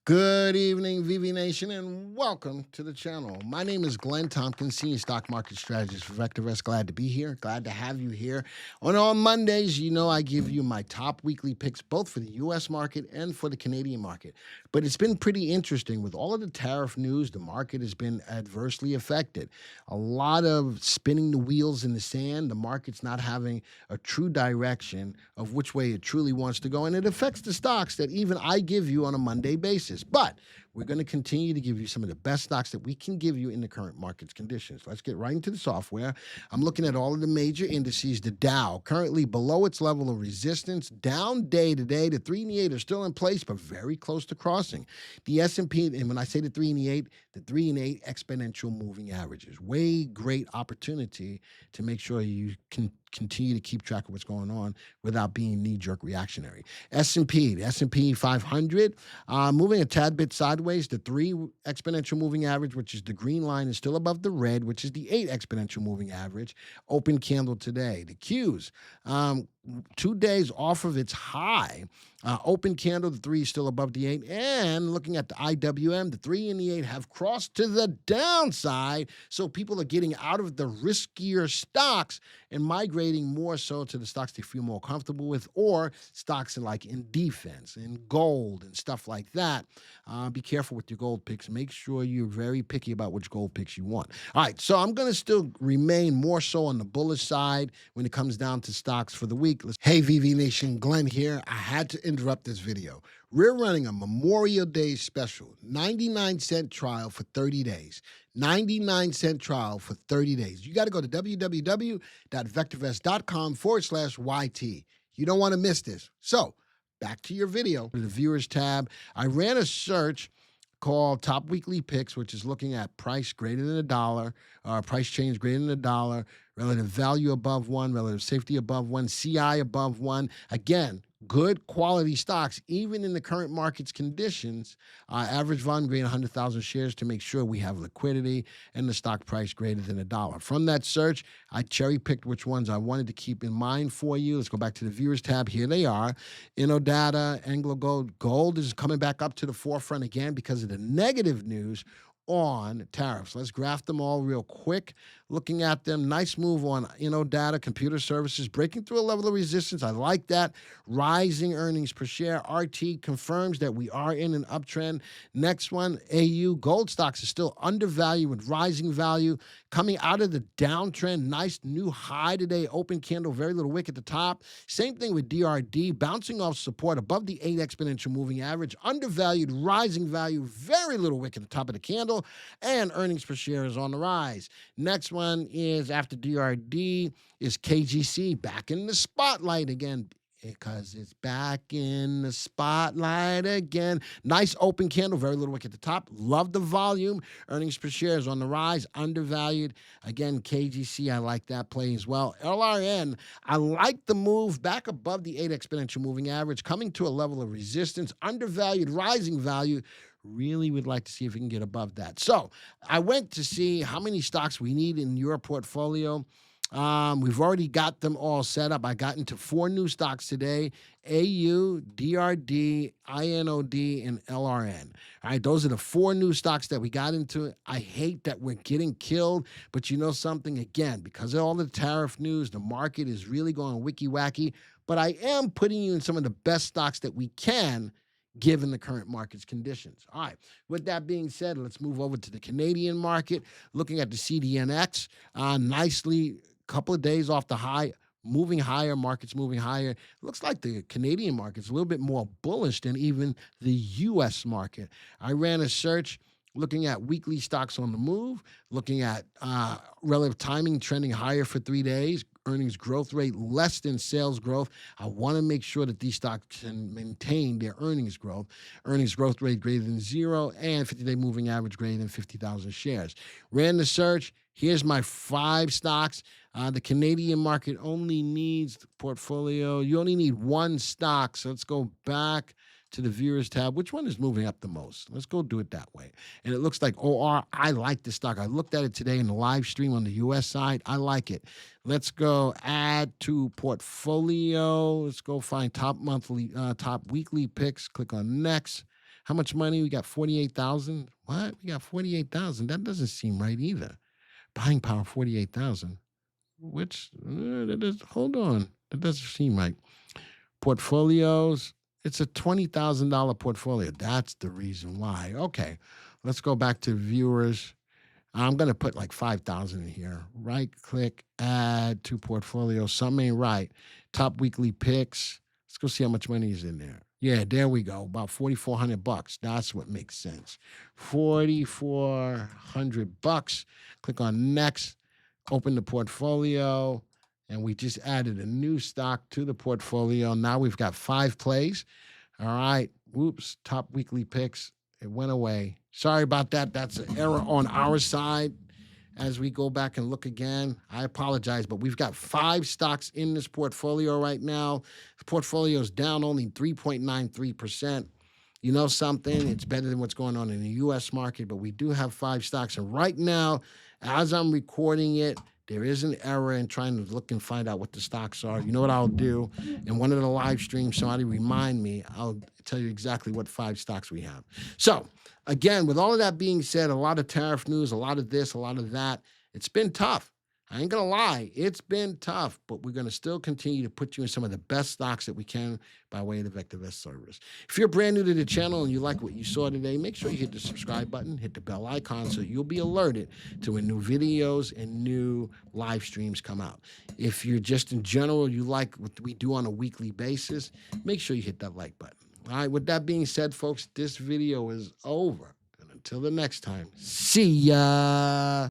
Good evening, VV Nation, and welcome to the channel. My name is Glenn Tompkins, Senior Stock Market Strategist for VectorVest. Glad to be here. Glad to have you here. On Mondays, I give you my top weekly picks, both for the U.S. market and for the Canadian market. But it's been pretty interesting. With all of the tariff news, the market has been adversely affected. A lot of spinning the wheels in the sand. The market's not having a true direction of which way it truly wants to go. And it affects the stocks that even I give you on a Monday basis. But we're going to continue to give you some of the best stocks that we can give you in the current market conditions. Let's get right into the software. I'm looking at all of the major indices. The Dow currently below its level of resistance, down day to day. The 3 and the 8 are still in place, but very close to crossing. The S&P, and when I say the 3 and the 8, the 3 and 8 exponential moving averages. Way great opportunity to make sure you can continue to keep track of what's going on without being knee-jerk reactionary. The S&P 500, moving a tad bit sideways. The 3 exponential moving average, which is the green line, is still above the red, which is the 8 exponential moving average. Open candle today. The Qs, 2 days off of its high. Open candle, the 3 is still above the 8. And looking at the IWM, the 3 and the 8 have crossed to the downside. So people are getting out of the riskier stocks and migrating more so to the stocks they feel more comfortable with, or stocks in defense and gold and stuff like that. Be careful with your gold picks. Make sure you're very picky about which gold picks you want. All right, so I'm going to still remain more so on the bullish side when it comes down to stocks for the week. Hey, VV Nation, Glenn here. I had to interrupt this video. We're running a Memorial Day special, 99-cent trial for 30 days. 99-cent trial for 30 days. You got to go to www.vectorvest.com/YT. You don't want to miss this. So back to your video. The viewers tab, I ran a search called Top Weekly Picks, which is looking at price greater than $1, price change greater than $1, relative value above 1, relative safety above 1, CI above 1. Again, good quality stocks, even in the current market's conditions. Average volume greater than 100,000 shares to make sure we have liquidity, and the stock price greater than $1. From that search, I cherry-picked which ones I wanted to keep in mind for you. Let's go back to the viewers tab. Here they are. InnoData, AngloGold. Gold is coming back up to the forefront again because of the negative news on tariffs. Let's graph them all real quick. Looking at them, nice move on InnoData, computer services, breaking through a level of resistance. I like that. Rising earnings per share. RT confirms that we are in an uptrend. Next one, AU. Gold stocks are still undervalued with rising value. Coming out of the downtrend, nice new high today. Open candle, very little wick at the top. Same thing with DRD, bouncing off support above the 8 exponential moving average. Undervalued, rising value, very little wick at the top of the candle. And earnings per share is on the rise. Next one is, after DRD, is KGC, back in the spotlight again, because it's back in the spotlight again. Nice open candle, very little wick at the top. Love the volume. Earnings per share is on the rise, undervalued. Again, KGC, I like that play as well. LRN, I like the move back above the 8 exponential moving average, coming to a level of resistance, undervalued, rising value. Really would like to see if we can get above that. So I went to see how many stocks we need in your portfolio. We've already got them all set up. I got into 4 new stocks today: AU, DRD, INOD, and LRN. All right, those are the 4 new stocks that we got into. I hate that we're getting killed, but you know something? Again, because of all the tariff news, the market is really going wicky-wacky. But I am putting you in some of the best stocks that we can, given the current market's conditions. All right, with that being said, let's move over to the Canadian market. Looking at the CDNX, nicely, couple of days off the high, moving higher, markets moving higher. Looks like the Canadian market's a little bit more bullish than even the U.S. market. I ran a search looking at weekly stocks on the move, looking at relative timing trending higher for 3 days, earnings growth rate less than sales growth. I want to make sure that these stocks can maintain their earnings growth rate greater than 0, and 50-day moving average greater than 50,000 shares. Ran the search. Here's my 5 stocks. The Canadian market only needs portfolio. You only need 1 stock. So let's go back to the viewers tab. Which one is moving up the most? Let's go do it that way. And it looks like OR. I like this stock. I looked at it today in the live stream on the US side. I like it. Let's go add to portfolio. Let's go find top weekly picks. Click on next. How much money? We got 48,000. What? We got 48,000. That doesn't seem right either. Buying power 48,000. Which hold on. That doesn't seem right. Portfolios. It's a $20,000 portfolio. That's the reason why. Okay. Let's go back to viewers. I'm going to put like 5,000 in here. Right click, add to portfolio. Something ain't right. Top weekly picks. Let's go see how much money is in there. Yeah, there we go. About 4,400 bucks. That's what makes sense. 4,400 bucks. Click on next. Open the portfolio. And we just added a new stock to the portfolio. Now we've got 5 plays. All right. Whoops. Top weekly picks. It went away. Sorry about that. That's an error on our side. As we go back and look again, I apologize, but we've got 5 stocks in this portfolio right now. The portfolio is down only 3.93%. You know something? It's better than what's going on in the U.S. market, but we do have 5 stocks. And right now, as I'm recording it, there is an error in trying to look and find out what the stocks are. You know what I'll do? In one of the live streams, somebody remind me. I'll tell you exactly what 5 stocks we have. So, again, with all of that being said, a lot of tariff news, a lot of this, a lot of that. It's been tough. I ain't going to lie. It's been tough, but we're going to still continue to put you in some of the best stocks that we can by way of the VectorVest service. If you're brand new to the channel and you like what you saw today, make sure you hit the subscribe button, hit the bell icon so you'll be alerted to when new videos and new live streams come out. If you're just in general, you like what we do on a weekly basis, make sure you hit that like button. All right, with that being said, folks, this video is over. And until the next time, see ya.